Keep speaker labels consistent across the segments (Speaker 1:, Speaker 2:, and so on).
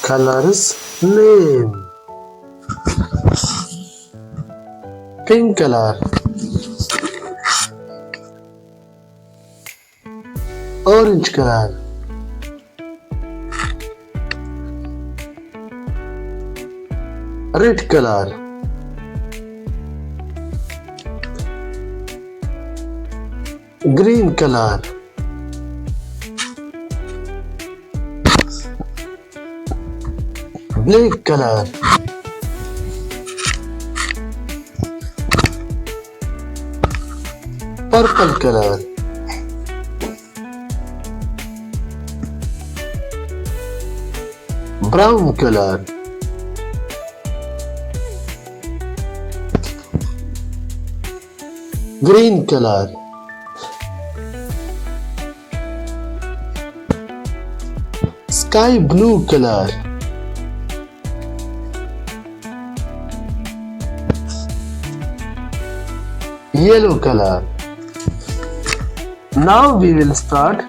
Speaker 1: Colors name: pink color, orange color, red color, green color, black color, purple color, brown color, green color, sky blue color, yellow color. Now we will start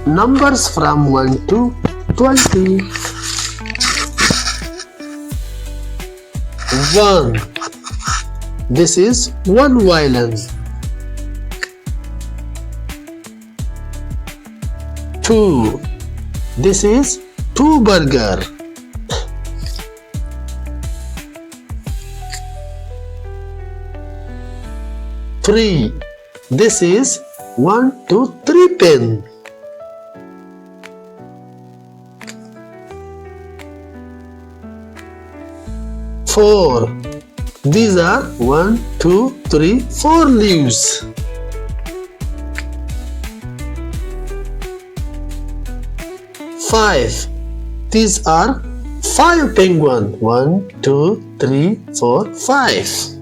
Speaker 1: numbers from 1 to 20. 1. This is one violin. 2. This is two burger. 3. This is 1, 2, 3 pen. 4. These are 1, 2, 3, 4 leaves. 5. These are 5 penguin. 1, 2, 3, 4, 5.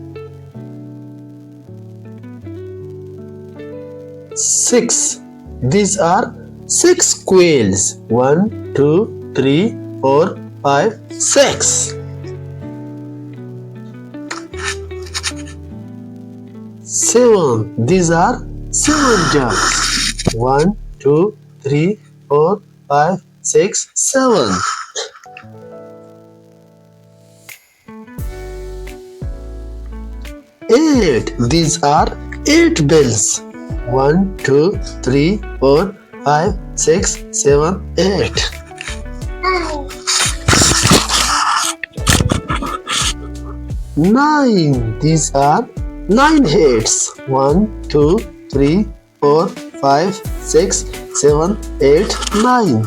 Speaker 1: 6. These are 6 quails. 1, 2, 3, 4, 5, 6. 7. These are 7 ducks. 1, 2, 3, 4, 5, 6, 7. 8. These are 8 bells. 1, 2, 3, 4, 5, 6, 7, 8. 9. These are 9 heads. 1, 2, 3, 4, 5, 6, 7, 8, 9.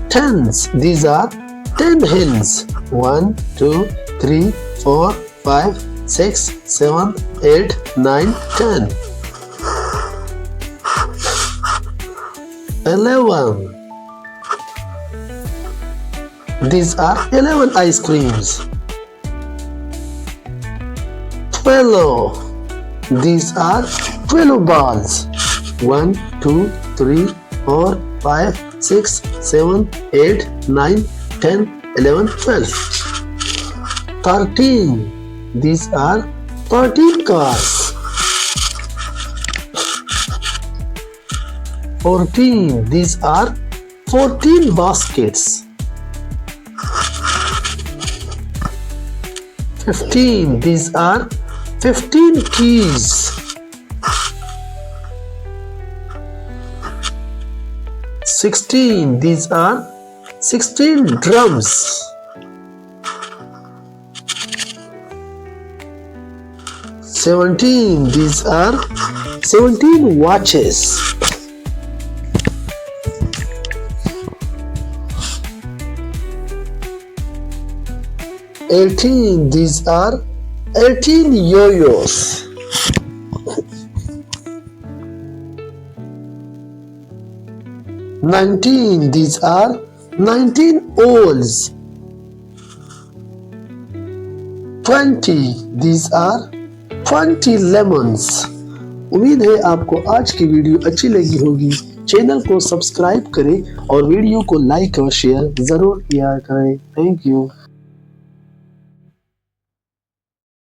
Speaker 1: 10s. These are 10 hens. 1, 2, 3, 4, 5, 6, 7, 8, 9, 10. 11. These are 11 ice creams. 12. These are 12 balls. 1, 2, 3, 4, 5, 6, 7, 8, 9, 10, 11, 12. 13. These are 13 cars. 14. These are 14 baskets. 15. These are 15 keys. 16. These are 16 drums. 17. These are 17 watches. 18. These are 18 yo-yos. 19. These are 19 owls. 20. These are 20 lemons. उम्मीद है आपको आज की video अच्छी लगी होगी। Channel को subscribe करें और वीडियो को लाइक और शेयर जरूर किया करें। Thank you.